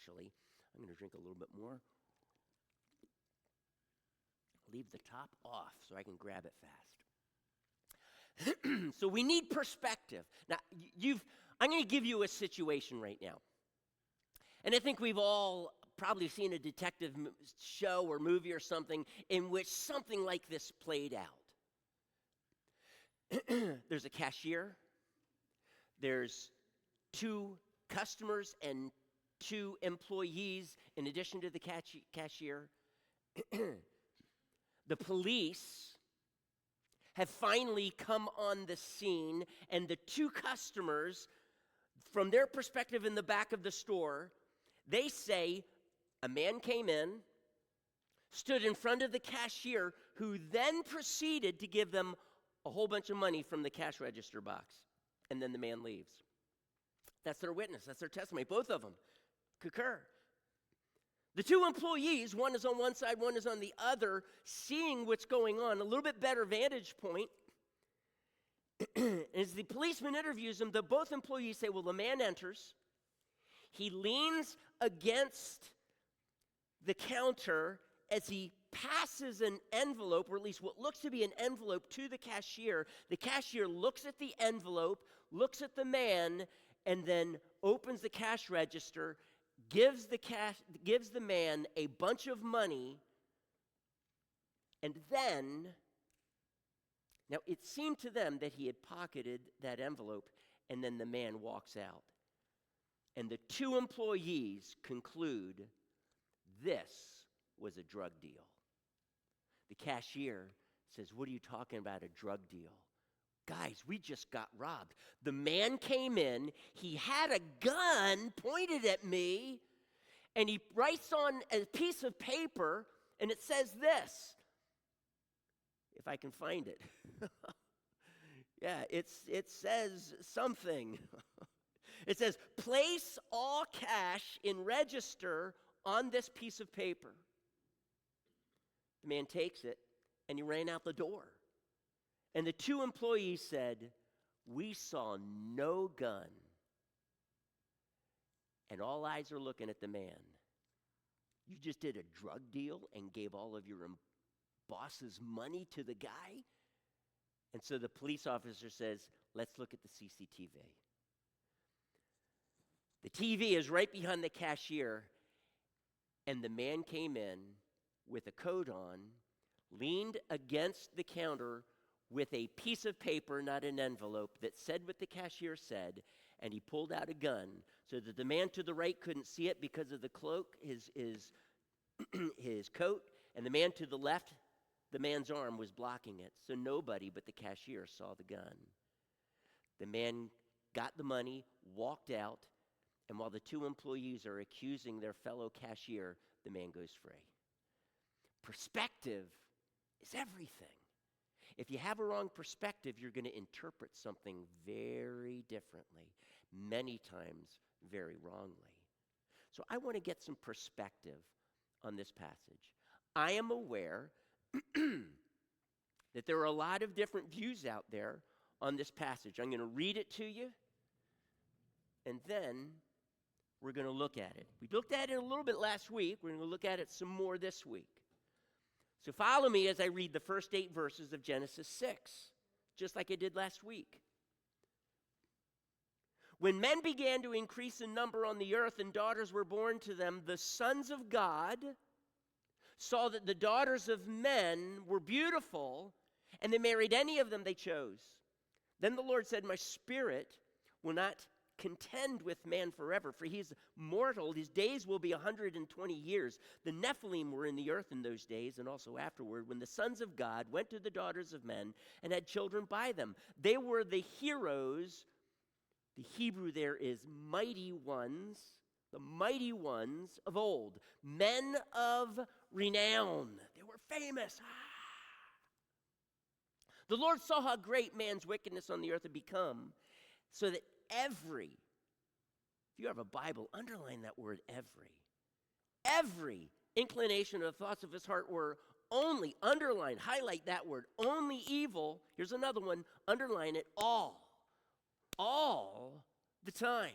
actually. I'm going to drink a little bit more. Leave the top off so I can grab it fast. So we need perspective. Now, I'm going to give you a situation right now. And I think we've all probably seen a detective show or movie or something in which something like this played out. There's a cashier. There's 2 customers and 2 employees in addition to the cashier. The police have finally come on the scene, and the 2 customers, from their perspective in the back of the store, they say a man came in, stood in front of the cashier, who then proceeded to give them a whole bunch of money from the cash register box, and then the man leaves. That's their witness. That's their testimony. Both of them concur. The 2 employees, one is on one side, one is on the other, seeing what's going on, a little bit better vantage point. As the policeman interviews them, both employees say, well, the man enters. He leans against the counter as he passes an envelope, or at least what looks to be an envelope, to the cashier. The cashier looks at the envelope, looks at the man, and then opens the cash register, gives the man a bunch of money, and then, now it seemed to them that he had pocketed that envelope, and then the man walks out. And the 2 employees conclude this was a drug deal. The cashier says, what are you talking about, a drug deal? Guys, we just got robbed. The man came in, he had a gun pointed at me, and he writes on a piece of paper, and it says this, if I can find it. Yeah, it says something. It says, place all cash in register on this piece of paper. The man takes it, and he ran out the door. And the 2 employees said, we saw no gun. And all eyes are looking at the man. You just did a drug deal and gave all of your boss's money to the guy? And so the police officer says, let's look at the CCTV. The TV is right behind the cashier, and the man came in with a coat on, leaned against the counter with a piece of paper, not an envelope, that said what the cashier said, and he pulled out a gun so that the man to the right couldn't see it because of the cloak, his coat, and the man to the left, the man's arm was blocking it, so nobody but the cashier saw the gun. The man got the money, walked out, and while the 2 employees are accusing their fellow cashier, the man goes free. Perspective is everything. If you have a wrong perspective, you're going to interpret something very differently, many times very wrongly. So I want to get some perspective on this passage. I am aware that there are a lot of different views out there on this passage. I'm going to read it to you, and then we're going to look at it. We looked at it a little bit last week. We're going to look at it some more this week. So follow me as I read the first 8 verses of Genesis 6, just like I did last week. When men began to increase in number on the earth and daughters were born to them, the sons of God saw that the daughters of men were beautiful, and they married any of them they chose. Then the Lord said, my spirit will not contend with man forever, for he is mortal. His days will be 120 years. The Nephilim were in the earth in those days, and also afterward, when the sons of God went to the daughters of men and had children by them. They were the heroes. The Hebrew there is mighty ones, the mighty ones of old, men of renown. They were famous. The Lord saw how great man's wickedness on the earth had become, so that every, if you have a Bible, underline that word every inclination of the thoughts of his heart were only, underline, highlight that word, only evil. Here's another one, underline it, all the time.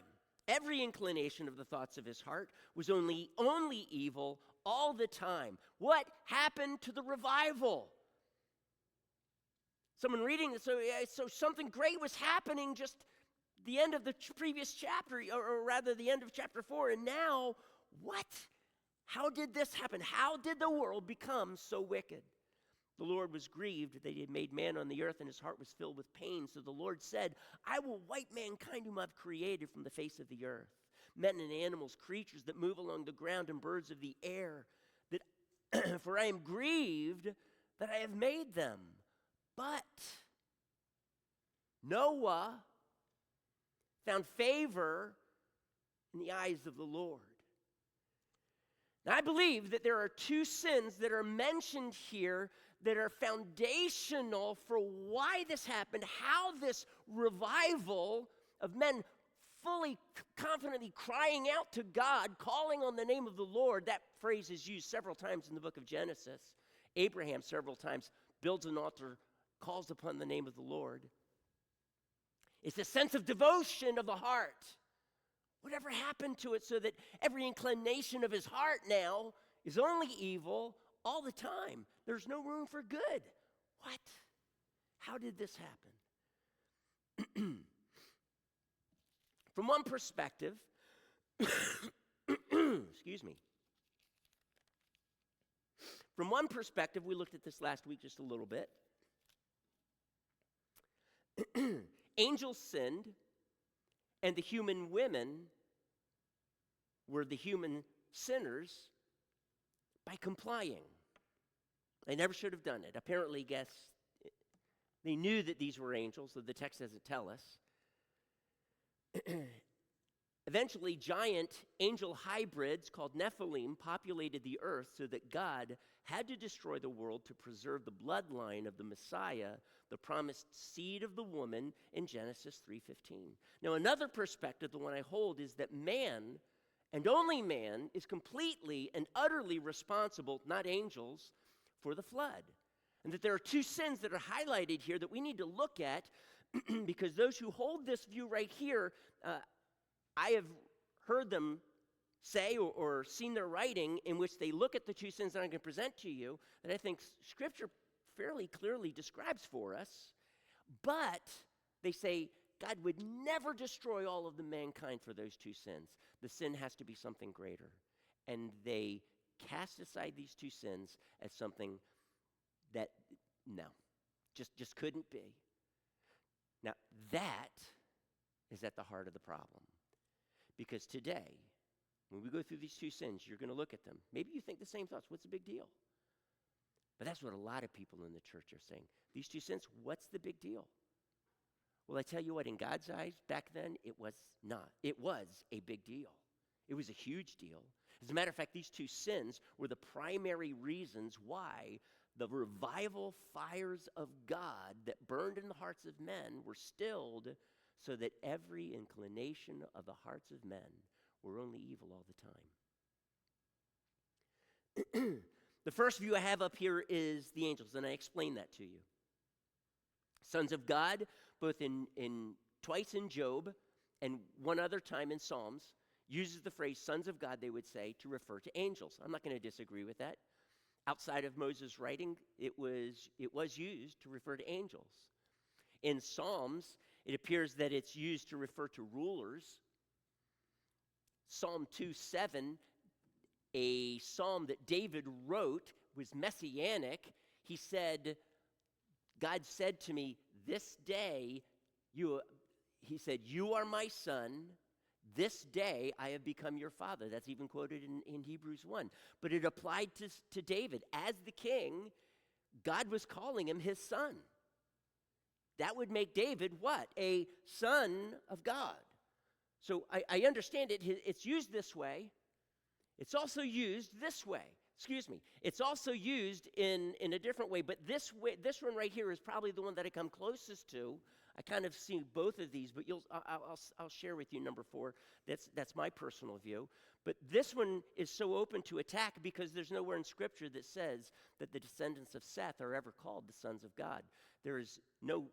Every inclination of the thoughts of his heart was only evil all the time. What happened to the revival? Someone reading this, so something great was happening just the end of the previous chapter, or rather the end of chapter 4, and now, what? How did this happen? How did the world become so wicked? The Lord was grieved that he had made man on the earth, and his heart was filled with pain. So the Lord said, I will wipe mankind whom I've created from the face of the earth, men and animals, creatures that move along the ground, and birds of the air, that for I am grieved that I have made them. But Noah found favor in the eyes of the Lord. Now, I believe that there are two sins that are mentioned here that are foundational for why this happened, how this revival of men fully, confidently crying out to God, calling on the name of the Lord. That phrase is used several times in the book of Genesis. Abraham several times builds an altar, calls upon the name of the Lord. It's a sense of devotion of the heart. Whatever happened to it so that every inclination of his heart now is only evil all the time? There's no room for good. What? How did this happen? From one perspective, excuse me. From one perspective, we looked at this last week just a little bit. Angels sinned, and the human women were the human sinners by complying. They never should have done it. Apparently, they knew that these were angels, though the text doesn't tell us. Eventually, giant angel hybrids called Nephilim populated the earth so that God had to destroy the world to preserve the bloodline of the Messiah, the promised seed of the woman in Genesis 3:15. Now, another perspective, the one I hold, is that man, and only man, is completely and utterly responsible, not angels, for the flood. And that there are two sins that are highlighted here that we need to look at because those who hold this view right here, I have heard them say or seen their writing in which they look at the two sins that I'm going to present to you that I think Scripture fairly clearly describes for us, but they say God would never destroy all of the mankind for those two sins. The sin has to be something greater. And they cast aside these two sins as something that, no, just couldn't be. Now, that is at the heart of the problem. Because today, when we go through these two sins, you're going to look at them. Maybe you think the same thoughts. What's the big deal? But that's what a lot of people in the church are saying. These two sins, what's the big deal? Well, I tell you what, in God's eyes, back then, it was not. It was a big deal. It was a huge deal. As a matter of fact, these two sins were the primary reasons why the revival fires of God that burned in the hearts of men were stilled so that every inclination of the hearts of men were only evil all the time. The first view I have up here is the angels, and I explain that to you. Sons of God, both in twice in Job and one other time in Psalms, uses the phrase sons of God, they would say, to refer to angels. I'm not going to disagree with that. Outside of Moses' writing, it was used to refer to angels. In Psalms, it appears that it's used to refer to rulers. Psalm 2:7, a psalm that David wrote, was messianic. He said, God said to me, this day, he said, you are my son. This day I have become your father. That's even quoted in Hebrews 1. But it applied to David. As the king, God was calling him his son. That would make David what? A son of God. So I understand it. It's used this way. It's also used this way. Excuse me. It's also used in a different way. But this one right here is probably the one that I come closest to. I kind of see both of these, but I'll share with you number 4. That's my personal view. But this one is so open to attack because there's nowhere in Scripture that says that the descendants of Seth are ever called the sons of God. There is no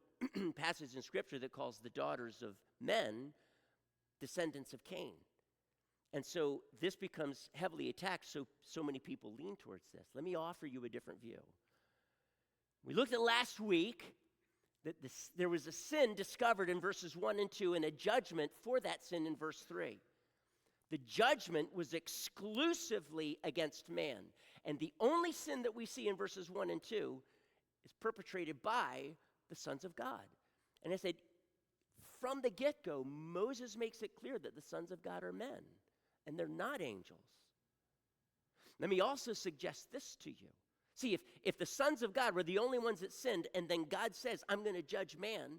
passage in Scripture that calls the daughters of men descendants of Cain. And so this becomes heavily attacked, so many people lean towards this. Let me offer you a different view. We looked at last week that there was a sin discovered in verses 1 and 2 and a judgment for that sin in verse 3. The judgment was exclusively against man. And the only sin that we see in verses 1 and 2 is perpetrated by the sons of God. And I said, from the get-go, Moses makes it clear that the sons of God are men, and they're not angels. Let me also suggest this to you. See, if the sons of God were the only ones that sinned, and then God says, I'm going to judge man,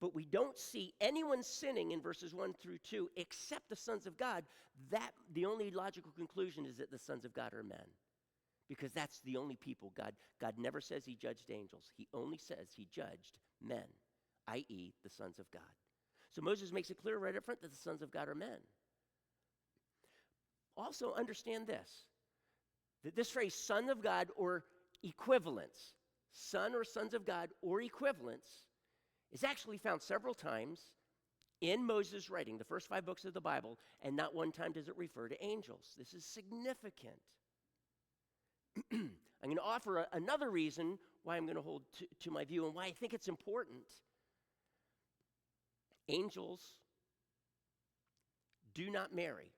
but we don't see anyone sinning in verses 1 through 2 except the sons of God, that the only logical conclusion is that the sons of God are men. Because that's the only people. God never says he judged angels. He only says he judged men, i.e. the sons of God. So Moses makes it clear right up front that the sons of God are men. Also understand this, that this phrase, son of God or equivalence, son or sons of God or equivalence, is actually found several times in Moses' writing, the first 5 books of the Bible, and not one time does it refer to angels. This is significant. I'm going to offer another reason why I'm going to hold to my view and why I think it's important. Angels do not marry.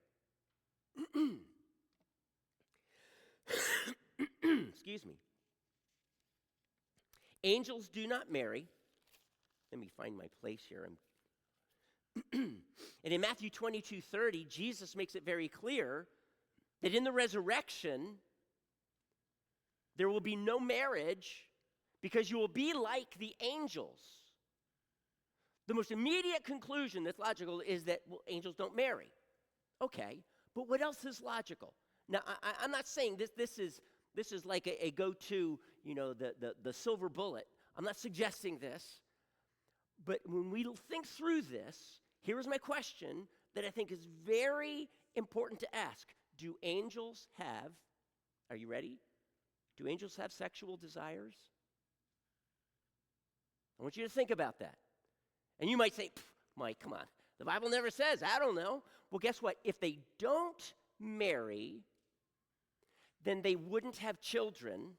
Excuse me. Angels do not marry. Let me find my place here. And in Matthew 22:30, Jesus makes it very clear that in the resurrection, there will be no marriage because you will be like the angels. The most immediate conclusion that's logical is that, well, angels don't marry. Okay, but what else is logical? Now, I'm not saying this is like a go-to, the silver bullet. I'm not suggesting this. But when we think through this, here is my question that I think is very important to ask. Do angels have, are you ready? Do angels have sexual desires? I want you to think about that. And you might say, Mike, come on. The Bible never says. I don't know. Well, guess what? If they don't marry, then they wouldn't have children.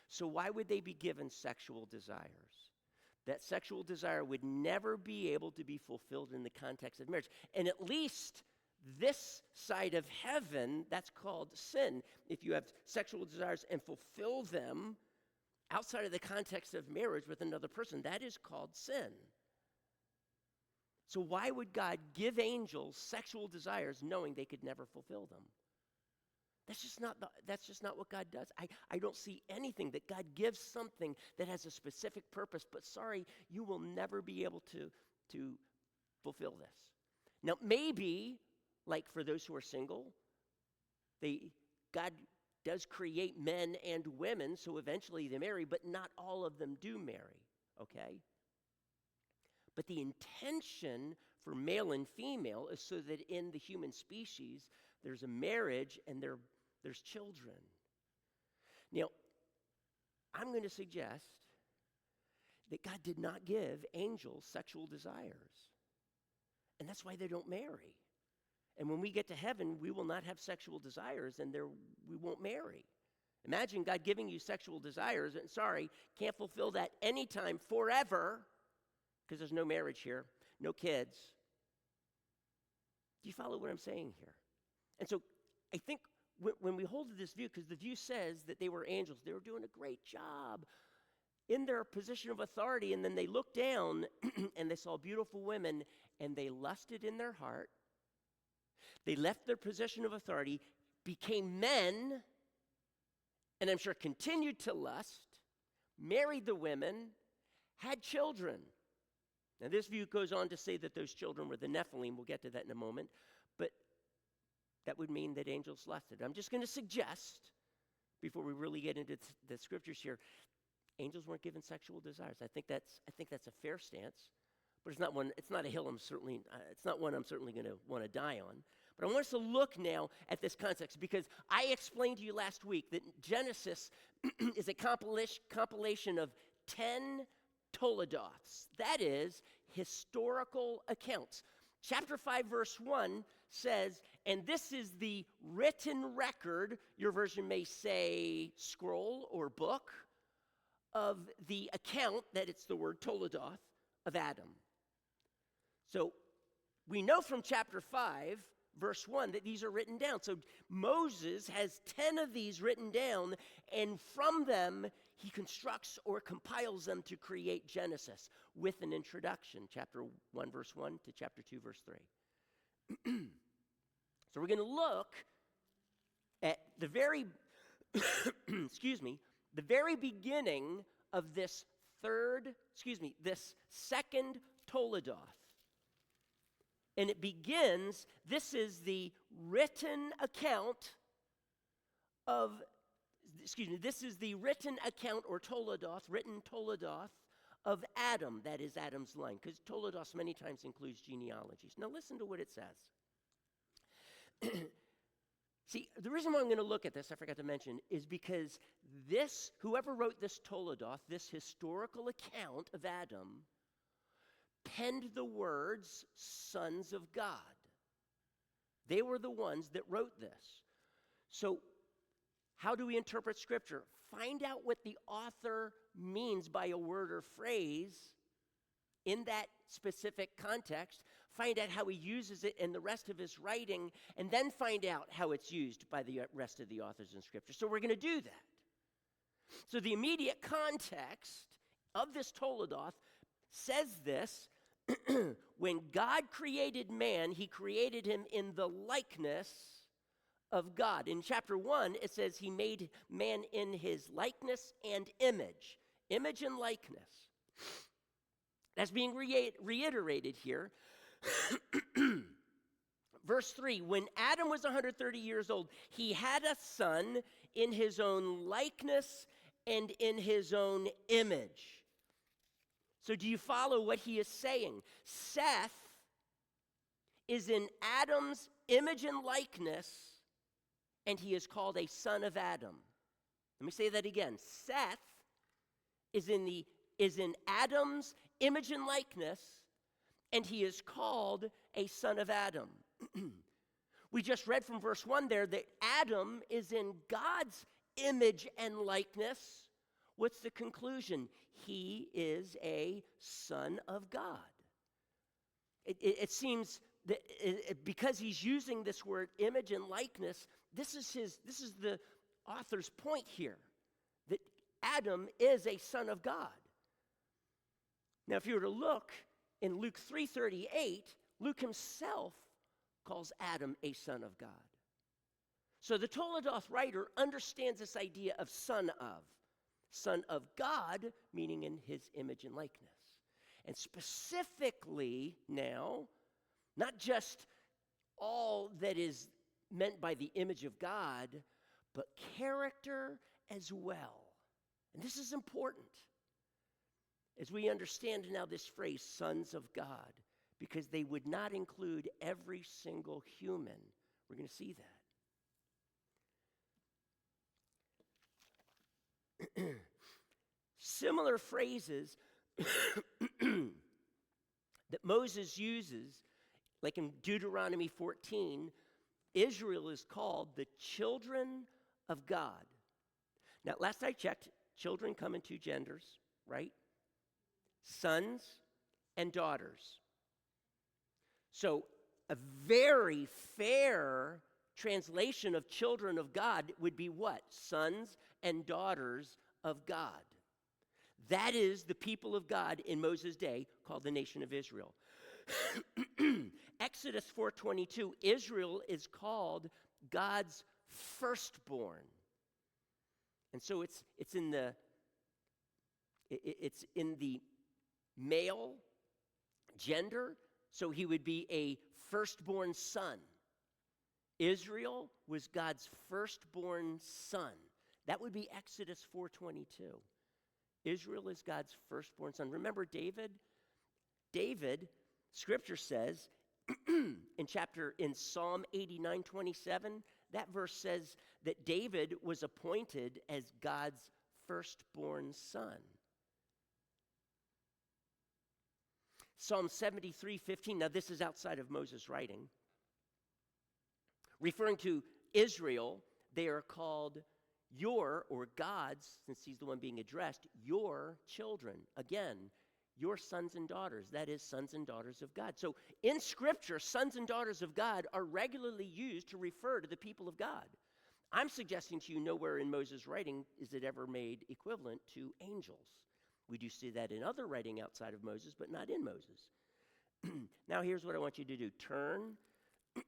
So why would they be given sexual desires? That sexual desire would never be able to be fulfilled in the context of marriage. And at least this side of heaven, that's called sin. If you have sexual desires and fulfill them outside of the context of marriage with another person, that is called sin. So why would God give angels sexual desires knowing they could never fulfill them? That's just not what God does. I don't see anything that God gives something that has a specific purpose, but sorry, you will never be able to fulfill this. Now, maybe, like for those who are single, God does create men and women, so eventually they marry, but not all of them do marry, okay? But the intention for male and female is so that in the human species, there's a marriage and there's children. Now, I'm going to suggest that God did not give angels sexual desires. And that's why they don't marry. And when we get to heaven, we will not have sexual desires and we won't marry. Imagine God giving you sexual desires and sorry, can't fulfill that anytime forever because there's no marriage here, no kids. Do you follow what I'm saying here? And so I think when we hold to this view, because the view says that they were angels, they were doing a great job in their position of authority, and then they looked down and they saw beautiful women and they lusted in their heart. They left their position of authority, became men, and I'm sure continued to lust, married the women, had children. Now this view goes on to say that those children were the Nephilim. We'll get to that in a moment. But that would mean that angels lusted. I'm just going to suggest, before we really get into the scriptures here, angels weren't given sexual desires. I think that's a fair stance, but it's not one I'm certainly going to want to die on. But I want us to look now at this context because I explained to you last week that Genesis is a compilation of 10 Toledoths. That is, historical accounts. Chapter 5, verse 1 says, and this is the written record, your version may say scroll or book, of the account, that it's the word Toledoth, of Adam. So we know from chapter 5, verse 1, that these are written down. So Moses has 10 of these written down, and from them he constructs or compiles them to create Genesis with an introduction, chapter 1, verse 1 to chapter 2, verse 3. So we're going to look at the very, the very beginning of this second Toledoth. And it begins, this is the written account of, this is the written account or written Toledoth of Adam, that is Adam's line, because Toledoth many times includes genealogies. Now listen to what it says. See, the reason why I'm going to look at this, I forgot to mention, is because whoever wrote this Toledoth, this historical account of Adam, penned the words sons of God. They were the ones that wrote this. So how do we interpret Scripture? Find out what the author means by a word or phrase in that specific context. Find out how he uses it in the rest of his writing, and then find out how it's used by the rest of the authors in Scripture. So we're going to do that. So the immediate context of this Toledoth says this: when God created man, he created him in the likeness of God. In chapter 1, it says he made man in his likeness and image. Image and likeness. That's being reiterated here. Verse 3, when Adam was 130 years old, he had a son in his own likeness and in his own image. So do you follow what he is saying? Seth is in Adam's image and likeness, and he is called a son of Adam. Let me say that again. Seth is in Adam's image and likeness, and he is called a son of Adam. We just read from verse 1 there that Adam is in God's image and likeness. What's the conclusion? He is a son of God. It seems that because he's using this word image and likeness, this is the author's point here, that Adam is a son of God. Now, if you were to look in Luke 3:38, Luke himself calls Adam a son of God. So the Toledoth writer understands this idea of son of God, meaning in his image and likeness. And specifically now, not just all that is meant by the image of God, but character as well. And this is important as we understand now this phrase, sons of God, because they would not include every single human. We're going to see that. Similar phrases that Moses uses, like in Deuteronomy 14, Israel is called the children of God. Now, last I checked, children come in two genders, right? Sons and daughters. So a very fair translation of children of God would be what? Sons and daughters of God. That is the people of God in Moses' day, called the nation of Israel. Exodus 4:22, Israel is called God's firstborn. And so it's in the male gender, so he would be a firstborn son. Israel was God's firstborn son. That would be Exodus 4:22. Israel is God's firstborn son. Remember David? David, Scripture says in Psalm 89:27, that verse says that David was appointed as God's firstborn son. Psalm 73:15. Now, this is outside of Moses' writing. Referring to Israel, they are called your, or God's, since he's the one being addressed, your children. Again, your sons and daughters. That is, sons and daughters of God. So in Scripture, sons and daughters of God are regularly used to refer to the people of God. I'm suggesting to you nowhere in Moses' writing is it ever made equivalent to angels. We do see that in other writing outside of Moses, but not in Moses. Now here's what I want you to do. Turn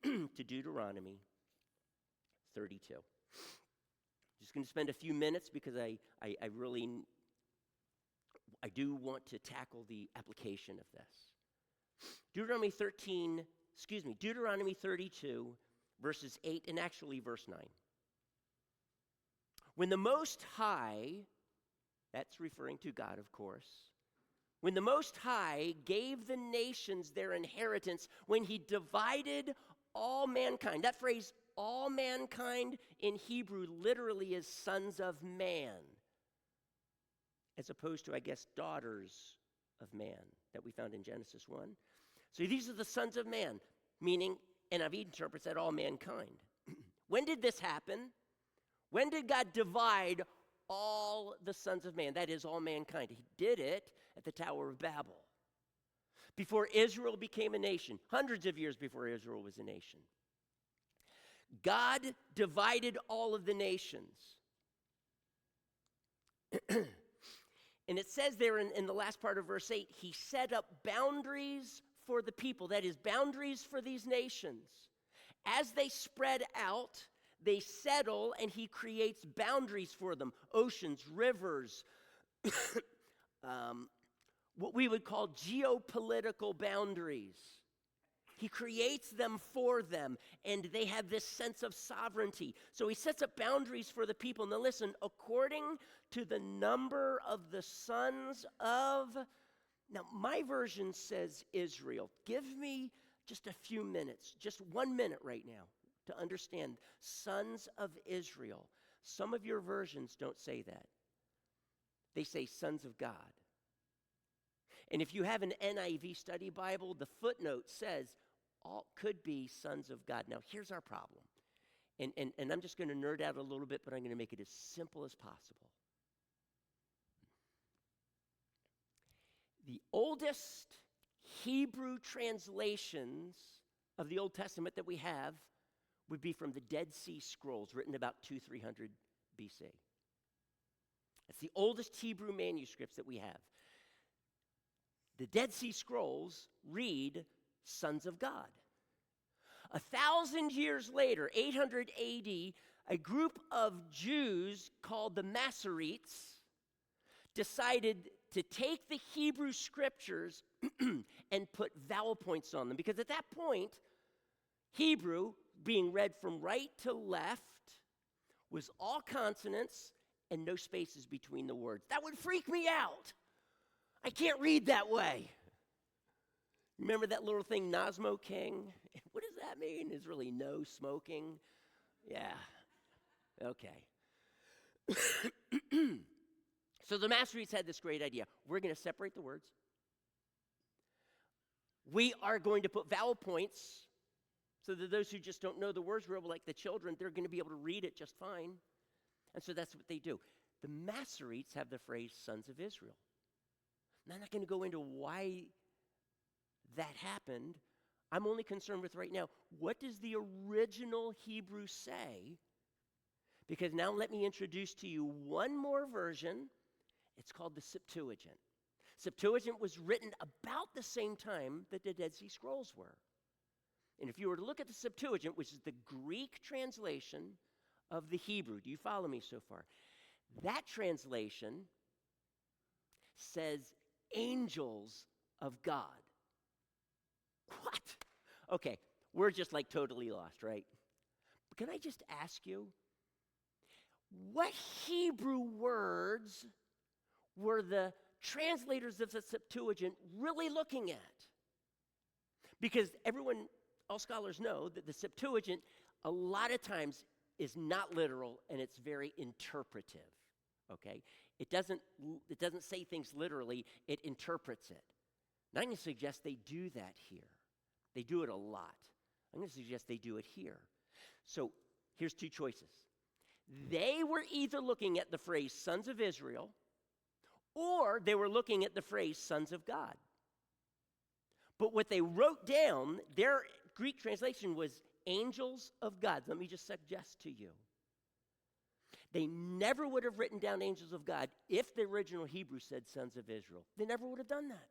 to Deuteronomy 32. Just going to spend a few minutes because I do want to tackle the application of this. Deuteronomy 32, verses 8, and actually verse 9. When the Most High, that's referring to God, of course, when the Most High gave the nations their inheritance, when he divided all mankind, that phrase, all mankind, in Hebrew literally is sons of man, as opposed to, I guess, daughters of man that we found in Genesis 1. So these are the sons of man, meaning, NIV interprets that all mankind. When did this happen? When did God divide all the sons of man? That is, all mankind. He did it at the Tower of Babel. Before Israel became a nation, hundreds of years before Israel was a nation. God divided all of the nations. And it says there in the last part of verse 8, he set up boundaries for the people. That is, boundaries for these nations. As they spread out, they settle, and he creates boundaries for them. Oceans, rivers, what we would call geopolitical boundaries. He creates them for them, and they have this sense of sovereignty. So he sets up boundaries for the people. Now listen, according to the number of the sons of... Now, my version says Israel. Give me just a few minutes, just 1 minute right now, to understand sons of Israel. Some of your versions don't say that. They say sons of God. And if you have an NIV study Bible, the footnote says all could be sons of God. Now, here's our problem. And I'm just going to nerd out a little bit, but I'm going to make it as simple as possible. The oldest Hebrew translations of the Old Testament that we have would be from the Dead Sea Scrolls, written about 200-300 BC. It's the oldest Hebrew manuscripts that we have. The Dead Sea Scrolls read sons of God. 1,000 years later, 800 AD, a group of Jews called the Masoretes decided to take the Hebrew scriptures and put vowel points on them. Because at that point, Hebrew, being read from right to left, was all consonants and no spaces between the words. That would freak me out. I can't read that way. Remember that little thing, Nosmo King? What does that mean? It's really no smoking. Yeah. Okay. So the Masoretes had this great idea. We're going to separate the words. We are going to put vowel points so that those who just don't know the words real well, like the children, they're going to be able to read it just fine. And so that's what they do. The Masoretes have the phrase sons of Israel. Now, I'm not going to go into why that happened. I'm only concerned with right now, what does the original Hebrew say? Because now let me introduce to you one more version. It's called the Septuagint. Septuagint was written about the same time that the Dead Sea Scrolls were. And if you were to look at the Septuagint, which is the Greek translation of the Hebrew, do you follow me so far? That translation says angels of God. What? Okay, we're just like totally lost, right? But can I just ask you, what Hebrew words were the translators of the Septuagint really looking at? Because all scholars know that the Septuagint a lot of times is not literal and it's very interpretive, okay? It doesn't say things literally, it interprets it. And I'm going to suggest they do that here. They do it a lot. I'm going to suggest they do it here. So here's two choices. They were either looking at the phrase sons of Israel, or they were looking at the phrase sons of God. But what they wrote down, their Greek translation was angels of God. Let me just suggest to you. They never would have written down angels of God if the original Hebrew said sons of Israel. They never would have done that.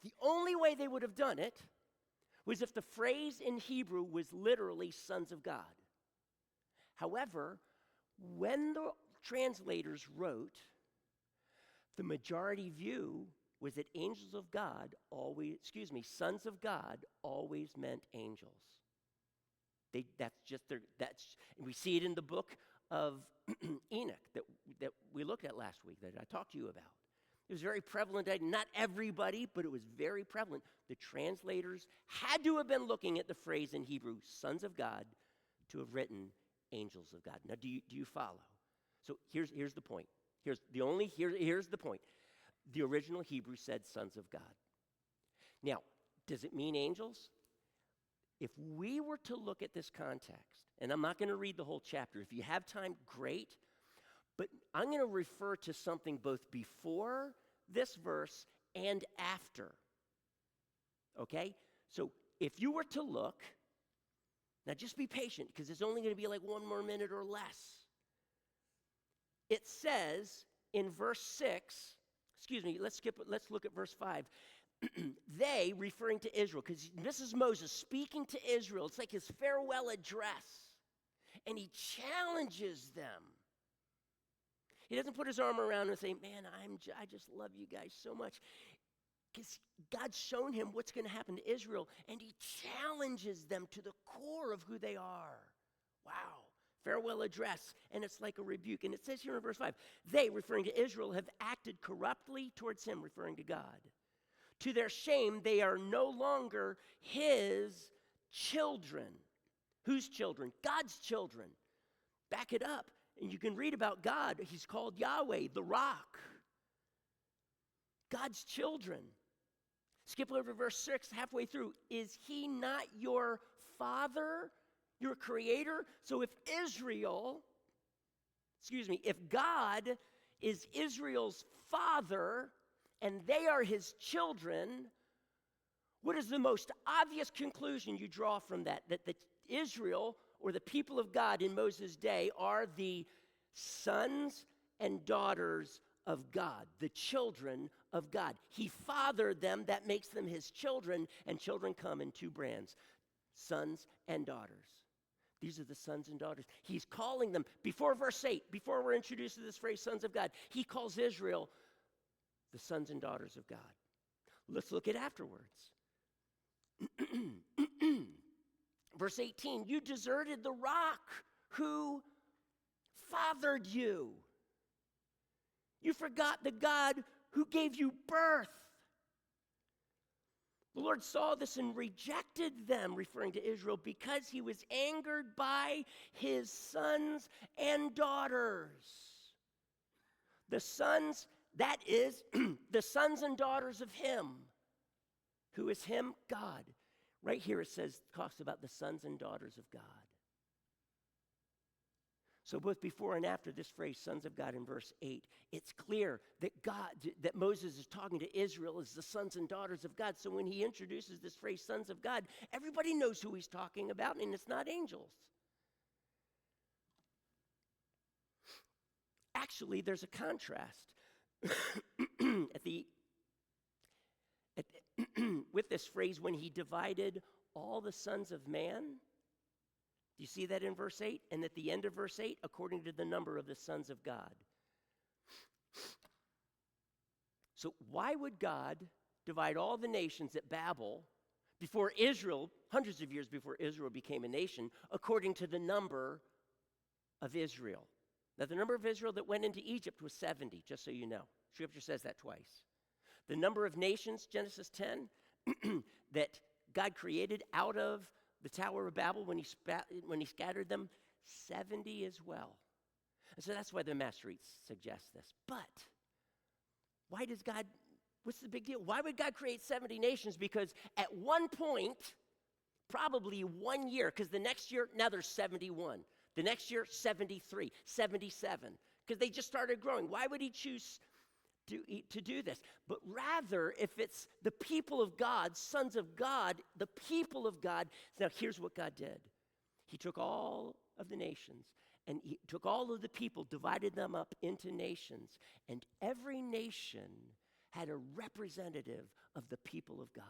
The only way they would have done it was if the phrase in Hebrew was literally sons of God. However, when the translators wrote, the majority view was that angels of God always, sons of God always meant angels. And we see it in the book of Enoch that we looked at last week, that I talked to you about. It was very prevalent. Not everybody, but it was very prevalent. The translators had to have been looking at the phrase in Hebrew, sons of God, to have written angels of God. Now, do you follow? So here's the point. Here's the point. The original Hebrew said sons of God. Now, does it mean angels? If we were to look at this context, and I'm not going to read the whole chapter. If you have time, great. But I'm going to refer to something both before this verse and after. Okay? So if you were to look, now just be patient because it's only going to be like 1 more minute or less. It says in verse 6, let's look at verse 5. They, referring to Israel, because this is Moses speaking to Israel. It's like his farewell address. And he challenges them. He doesn't put his arm around and say, man, I just love you guys so much. Because God's shown him what's going to happen to Israel, and he challenges them to the core of who they are. Wow. Farewell address, and it's like a rebuke. And it says here in verse 5, they, referring to Israel, have acted corruptly towards him, referring to God. To their shame, they are no longer his children. Whose children? God's children. Back it up, and you can read about God. He's called Yahweh, the rock. God's children. Skip over verse 6, halfway through. Is he not your father, your creator? So if God is Israel's father and they are his children, what is the most obvious conclusion you draw from that? That Israel, or the people of God in Moses' day, are the sons and daughters of God, the children of God. He fathered them, that makes them his children, and children come in 2 brands, sons and daughters. These are the sons and daughters. He's calling them, before verse 8, before we're introduced to this phrase, sons of God, he calls Israel the sons and daughters of God. Let's look at afterwards. Verse 18, you deserted the rock who fathered you. You forgot the God who gave you birth. The Lord saw this and rejected them, referring to Israel, because he was angered by his sons and daughters. The sons, that is, the sons and daughters of him. Who is him? God. Right here it talks about the sons and daughters of God. So both before and after this phrase, sons of God, in verse 8, it's clear that Moses is talking to Israel as the sons and daughters of God. So when he introduces this phrase, sons of God, everybody knows who he's talking about, and it's not angels. Actually, there's a contrast with this phrase, when he divided all the sons of man. Do you see that in verse 8? And at the end of verse 8, according to the number of the sons of God. So why would God divide all the nations at Babel before Israel, hundreds of years before Israel became a nation, according to the number of Israel? Now, the number of Israel that went into Egypt was 70, just so you know. Scripture says that twice. The number of nations, Genesis 10, that God created out of the Tower of Babel when he scattered them, 70 as well. And so that's why the Masoretes suggest this. But why does God What's the big deal? Why would God create 70 nations? Because at one point, probably 1 year, because the next year, now there's 71. The next year, 73, 77, because they just started growing. Why would he choose to do this? But rather, if it's the people of God, sons of God, the people of God, now here's what God did. He took all of the nations, and he took all of the people, divided them up into nations, and every nation had a representative of the people of God.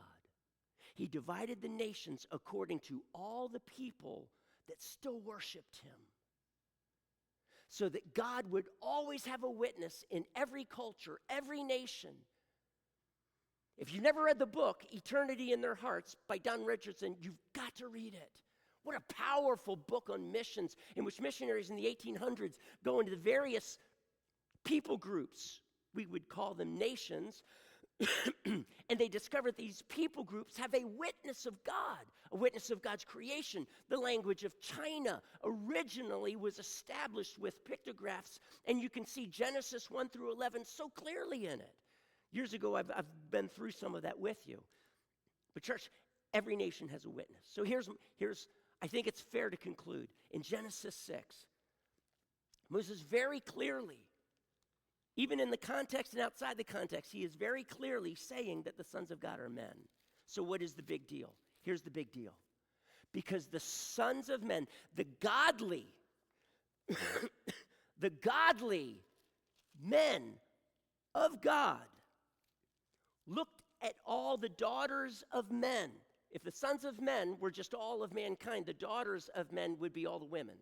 He divided the nations according to all the people that still worshiped him, so that God would always have a witness in every culture, every nation. If you've never read the book, Eternity in Their Hearts by Don Richardson, you've got to read it. What a powerful book on missions, in which missionaries in the 1800s go into the various people groups, we would call them nations, and they discovered these people groups have a witness of God, a witness of God's creation. The language of China originally was established with pictographs, and you can see Genesis 1 through 11 so clearly in it. Years ago, I've been through some of that with you. But church, every nation has a witness. So here's I think it's fair to conclude. In Genesis 6, Moses very clearly, even in the context and outside the context, he is very clearly saying that the sons of God are men. So what is the big deal? Here's the big deal. Because the sons of men, the godly, the godly men of God looked at all the daughters of men. If the sons of men were just all of mankind, the daughters of men would be all the women.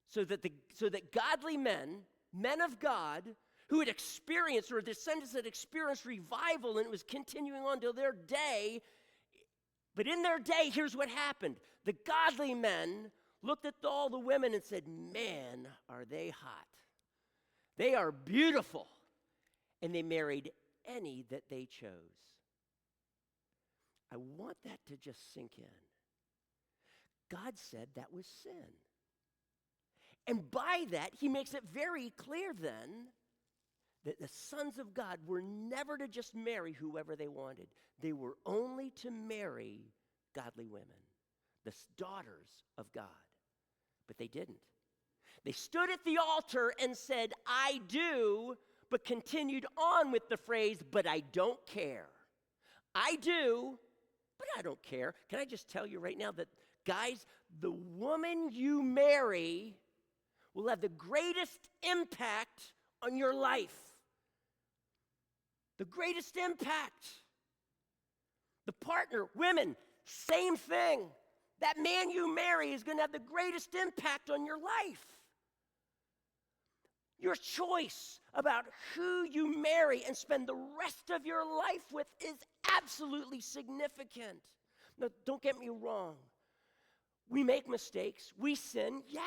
So that godly men of God, who had experienced, or descendants had experienced revival, and it was continuing on till their day. But in their day, here's what happened. The godly men looked at all the women and said, man, are they hot. They are beautiful. And they married any that they chose. I want that to just sink in. God said that was sin. And by that, he makes it very clear then that the sons of God were never to just marry whoever they wanted. They were only to marry godly women, the daughters of God. But they didn't. They stood at the altar and said, I do, but continued on with the phrase, but I don't care. I do, but I don't care. Can I just tell you right now that, guys, the woman you marry will have the greatest impact on your life. The greatest impact. The partner, women, same thing. That man you marry is going to have the greatest impact on your life. Your choice about who you marry and spend the rest of your life with is absolutely significant. Now, don't get me wrong. We make mistakes. We sin, yes.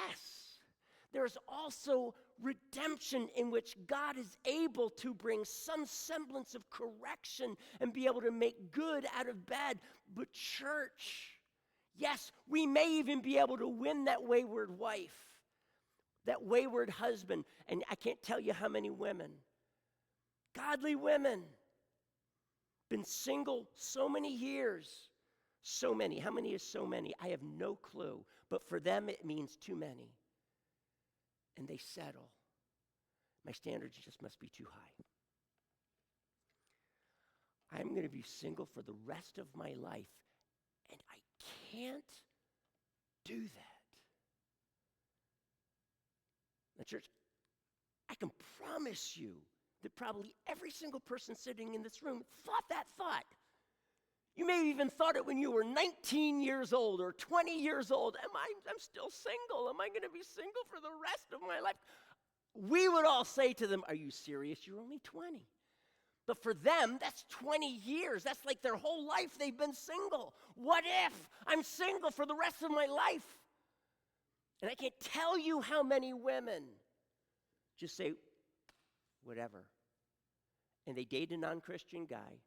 There's also redemption in which God is able to bring some semblance of correction and be able to make good out of bad. But church, yes, we may even be able to win that wayward wife, that wayward husband. And I can't tell you how many women, godly women, been single so many years. So many. How many is so many? I have no clue. But for them, it means too many. And they settle. My standards just must be too high. I'm going to be single for the rest of my life, and I can't do that. Now, church, I can promise you that probably every single person sitting in this room thought that thought. You may have even thought it when you were 19 years old or 20 years old. I'm still single. Am I going to be single for the rest of my life? We would all say to them, are you serious? You're only 20. But for them, that's 20 years. That's like their whole life they've been single. What if I'm single for the rest of my life? And I can't tell you how many women just say, whatever. And they date a non-Christian guy.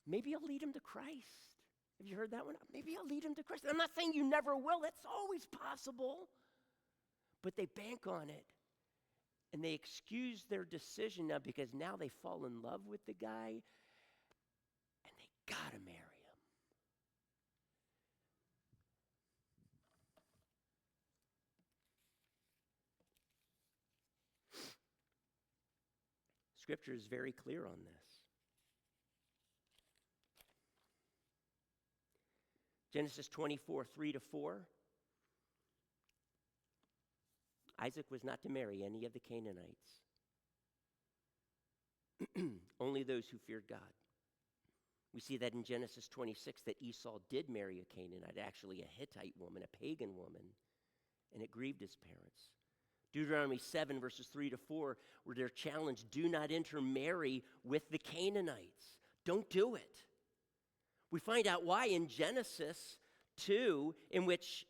Maybe I'll lead him to Christ. Have you heard that one? Maybe I'll lead him to Christ. I'm not saying you never will. That's always possible. But they bank on it. And they excuse their decision now because now they fall in love with the guy and they got to marry him. Scripture is very clear on this. Genesis 24, 3-4. Isaac was not to marry any of the Canaanites, only those who feared God. We see that in Genesis 26 that Esau did marry a Canaanite, actually a Hittite woman, a pagan woman, and it grieved his parents. Deuteronomy 7, verses 3-4, where they're challenged, do not intermarry with the Canaanites. Don't do it. We find out why in Genesis 2, in which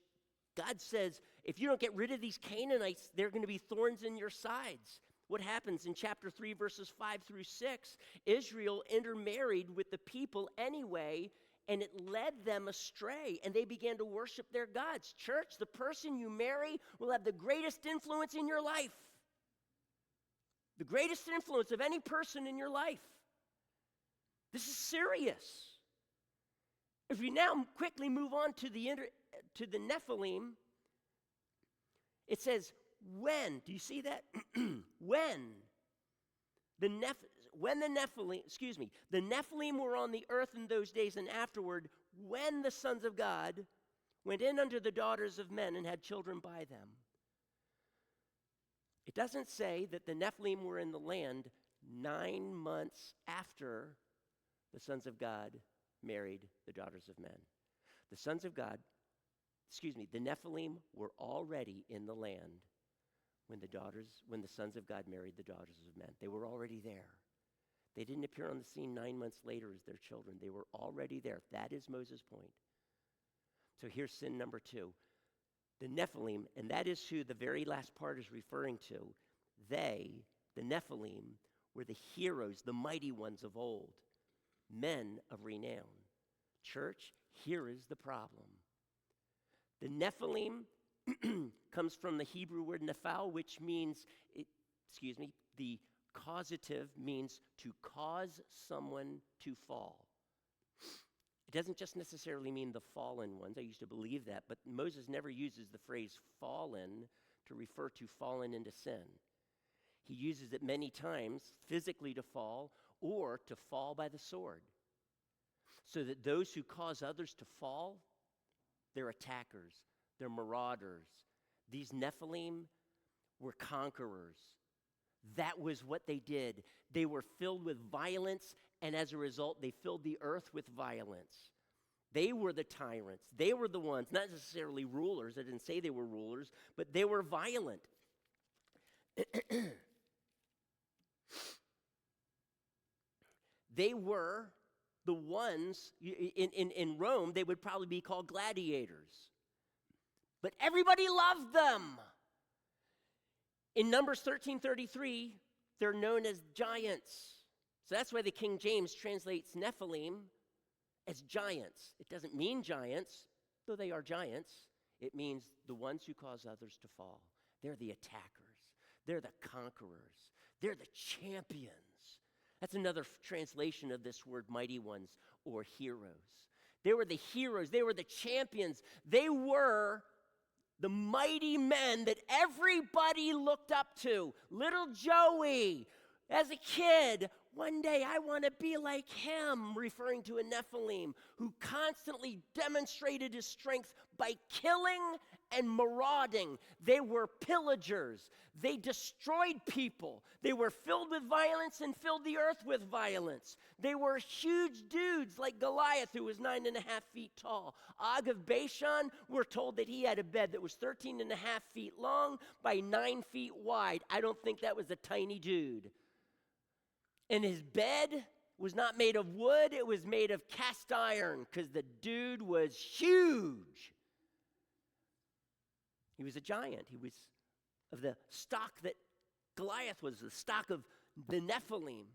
God says, if you don't get rid of these Canaanites, they're going to be thorns in your sides. What happens in chapter 3, verses 5-6? Israel intermarried with the people anyway, and it led them astray, and they began to worship their gods. Church, the person you marry will have the greatest influence in your life. The greatest influence of any person in your life. This is serious. If we now quickly move on to the Nephilim, it says, when, do you see that? when the Nephilim were on the earth in those days and afterward, when the sons of God went in unto the daughters of men and had children by them. It doesn't say that the Nephilim were in the land 9 months after the sons of God married the daughters of men. The Nephilim were already in the land when the sons of God married the daughters of men. They were already there. They didn't appear on the scene 9 months later as their children. They were already there. That is Moses' point. So here's sin number 2. The Nephilim, and that is who the very last part is referring to. They, the Nephilim, were the heroes, the mighty ones of old, men of renown. Church, here is the problem. The Nephilim comes from the Hebrew word nephal, which means, the causative means to cause someone to fall. It doesn't just necessarily mean the fallen ones. I used to believe that, but Moses never uses the phrase fallen to refer to fallen into sin. He uses it many times physically to fall or to fall by the sword. So that those who cause others to fall, they're attackers, they're marauders. These Nephilim were conquerors. That was what they did. They were filled with violence, and as a result, they filled the earth with violence. They were the tyrants. They were the ones, not necessarily rulers. I didn't say they were rulers, but they were violent. They were the ones, in Rome, they would probably be called gladiators. But everybody loved them. In Numbers 13:33, they're known as giants. So that's why the King James translates Nephilim as giants. It doesn't mean giants, though they are giants. It means the ones who cause others to fall. They're the attackers. They're the conquerors. They're the champions. That's another translation of this word, mighty ones or heroes. They were the heroes. They were the champions. They were the mighty men that everybody looked up to. Little Joey, as a kid, one day I want to be like him, referring to a Nephilim who constantly demonstrated his strength by killing and marauding. They were pillagers. They destroyed people. They were filled with violence and filled the earth with violence. They were huge dudes like Goliath, who was 9.5 feet tall. Og of Bashan, we're told that he had a bed that was 13.5 feet long by 9 feet wide. I don't think that was a tiny dude. And his bed was not made of wood, it was made of cast iron, because the dude was huge. He was a giant. He was of the stock that Goliath was, the stock of the Nephilim.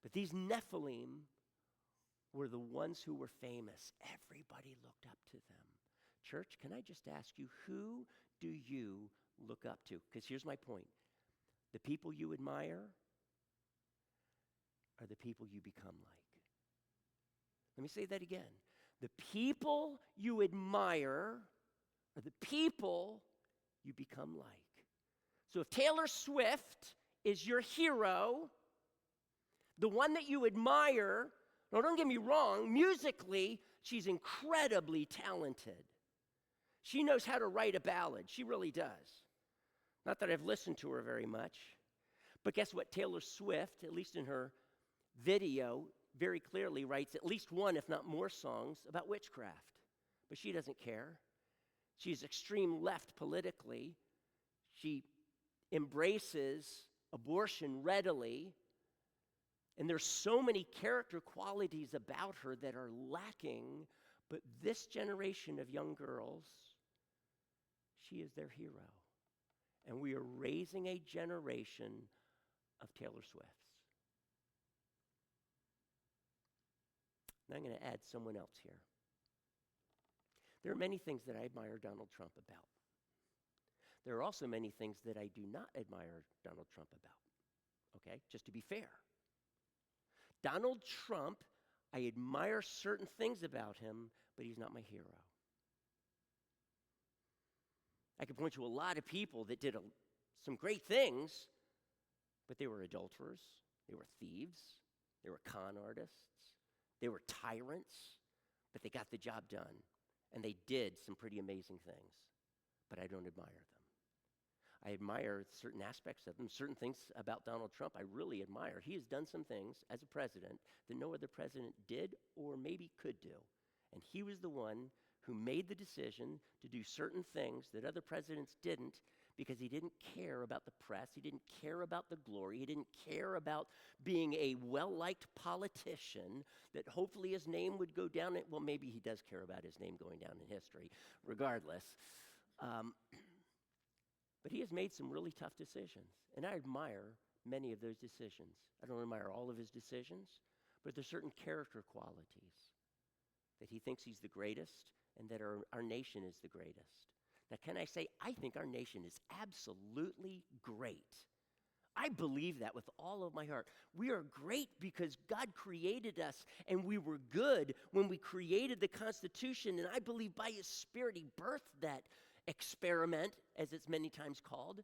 But these Nephilim were the ones who were famous. Everybody looked up to them. Church, can I just ask you, who do you look up to? Because here's my point. The people you admire are the people you become like. Let me say that again. The people you admire are the people you become like. So if Taylor Swift is your hero, the one that you admire, now don't get me wrong, musically, she's incredibly talented. She knows how to write a ballad. She really does. Not that I've listened to her very much. But guess what? Taylor Swift, at least in her video, very clearly writes at least one, if not more, songs about witchcraft. But she doesn't care. She's extreme left politically. She embraces abortion readily. And there's so many character qualities about her that are lacking. But this generation of young girls, she is their hero. And we are raising a generation of Taylor Swifts. Now I'm going to add someone else here. There are many things that I admire Donald Trump about. There are also many things that I do not admire Donald Trump about. Okay, just to be fair. Donald Trump, I admire certain things about him, but he's not my hero. I could point to a lot of people that did some great things, but they were adulterers, they were thieves, they were con artists, they were tyrants, but they got the job done, and they did some pretty amazing things, but I don't admire them. I admire certain aspects of them, certain things about Donald Trump I really admire. He has done some things as a president that no other president did or maybe could do, and he was the one who made the decision to do certain things that other presidents didn't because he didn't care about the press, he didn't care about the glory, he didn't care about being a well-liked politician that hopefully his name would go down. Well, maybe he does care about his name going down in history, regardless. But he has made some really tough decisions, and I admire many of those decisions. I don't admire all of his decisions, but there's certain character qualities that he thinks he's the greatest and that our nation is the greatest. Now, can I say, I think our nation is absolutely great. I believe that with all of my heart. We are great because God created us, and we were good when we created the Constitution, and I believe by His Spirit He birthed that experiment, as it's many times called.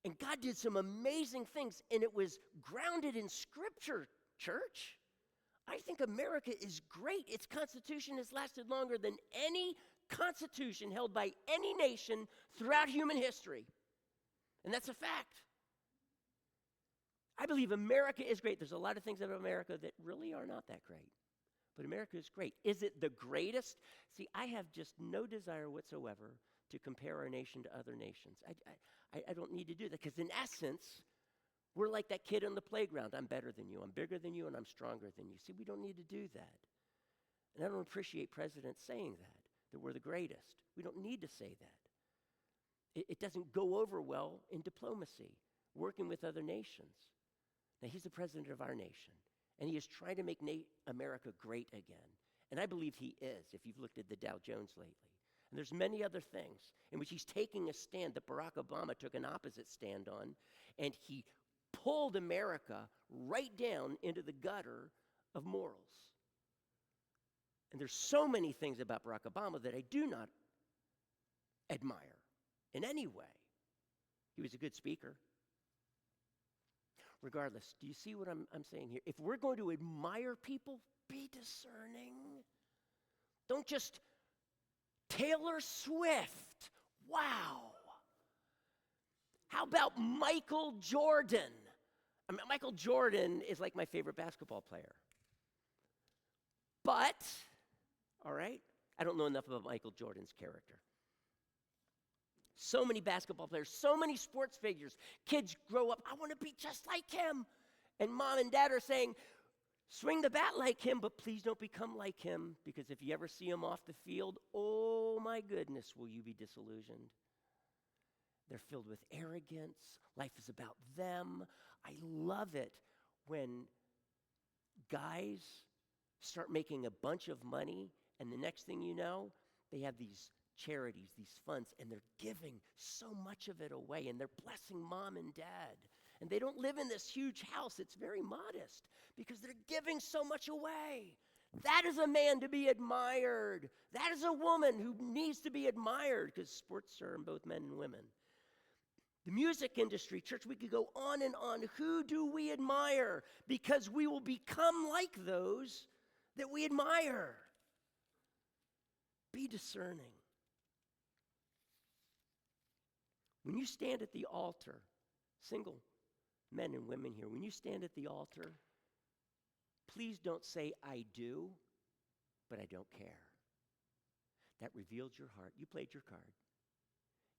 And God did some amazing things, and it was grounded in Scripture, church. I think America is great. Its Constitution has lasted longer than any Constitution held by any nation throughout human history. And that's a fact. I believe America is great. There's a lot of things about America that really are not that great. But America is great. Is it the greatest? See, I have just no desire whatsoever to compare our nation to other nations. I don't need to do that because in essence, we're like that kid on the playground. I'm better than you. I'm bigger than you, and I'm stronger than you. See, we don't need to do that. And I don't appreciate presidents saying that we're the greatest. We don't need to say that. It doesn't go over well in diplomacy, working with other nations. Now, he's the president of our nation, and he is trying to make America great again. And I believe he is, if you've looked at the Dow Jones lately. And there's many other things in which he's taking a stand that Barack Obama took an opposite stand on, and he pulled America right down into the gutter of morals. And there's so many things about Barack Obama that I do not admire in any way. He was a good speaker. Regardless, do you see what I'm saying here? If we're going to admire people, be discerning. Don't just Taylor Swift. Wow. How about Michael Jordan? I mean, Michael Jordan is like my favorite basketball player. But, all right, I don't know enough about Michael Jordan's character. So many basketball players, so many sports figures. Kids grow up, I want to be just like him. And mom and dad are saying, swing the bat like him, but please don't become like him, because if you ever see him off the field, oh my goodness, will you be disillusioned. They're filled with arrogance. Life is about them. I love it when guys start making a bunch of money, and the next thing you know, they have these charities, these funds, and they're giving so much of it away, and they're blessing mom and dad. And they don't live in this huge house. It's very modest because they're giving so much away. That is a man to be admired. That is a woman who needs to be admired, because sports are in both men and women. The music industry, church, we could go on and on. Who do we admire? Because we will become like those that we admire. Be discerning. When you stand at the altar, single men and women here, when you stand at the altar, please don't say, I do, but I don't care. That reveals your heart. You played your card.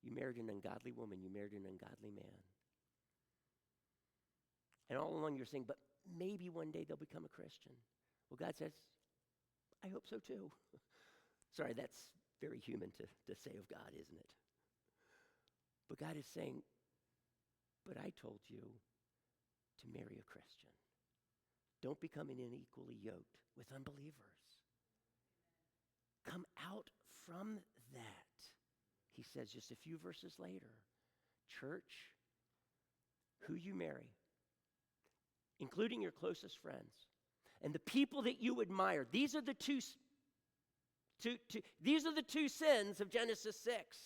You married an ungodly woman. You married an ungodly man. And all along you're saying, but maybe one day they'll become a Christian. Well, God says, I hope so too. Sorry, that's very human to say of God, isn't it? But God is saying, but I told you to marry a Christian. Don't become unequally yoked with unbelievers. Come out from that. He says just a few verses later, church, who you marry, including your closest friends, and the people that you admire, these are the two sins of Genesis 6.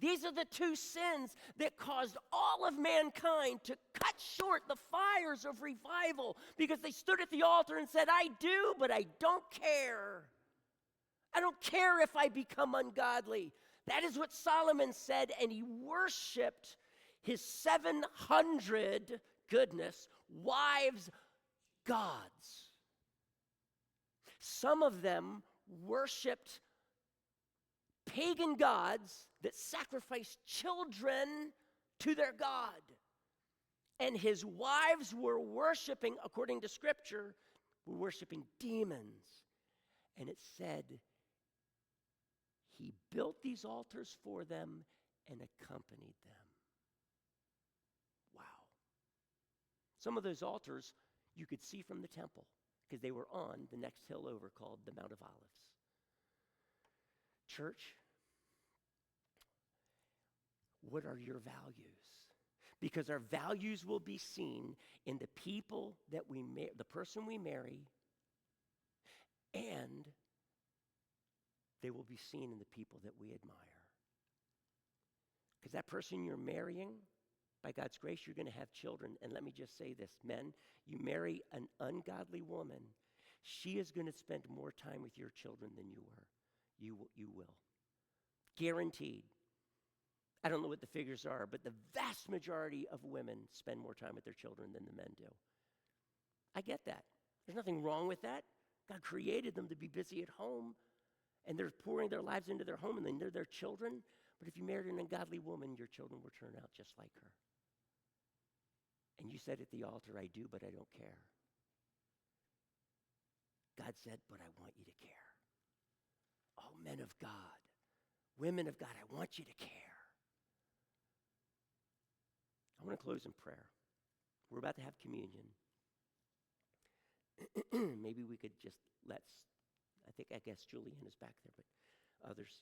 These are the two sins that caused all of mankind to cut short the fires of revival, because they stood at the altar and said, I do, but I don't care. I don't care if I become ungodly. That is what Solomon said, and he worshiped his 700, goodness, wives' gods. Some of them worshiped pagan gods that sacrificed children to their God. And his wives were worshiping, according to Scripture, were worshiping demons. And it said, he built these altars for them and accompanied them. Wow. Some of those altars you could see from the temple, because they were on the next hill over called the Mount of Olives. Church, what are your values? Because our values will be seen in the people that the person we marry, and they will be seen in the people that we admire. Because that person you're marrying, by God's grace, you're going to have children. And let me just say this, men, you marry an ungodly woman, she is going to spend more time with your children than you were. You will. Guaranteed. I don't know what the figures are, but the vast majority of women spend more time with their children than the men do. I get that. There's nothing wrong with that. God created them to be busy at home, and they're pouring their lives into their home, and they're their children. But if you married an ungodly woman, your children will turn out just like her. And you said at the altar, I do, but I don't care. God said, but I want you to care. Oh, men of God, women of God, I want you to care. I want to close in prayer. We're about to have communion. Maybe we could just I guess Julian is back there, but others.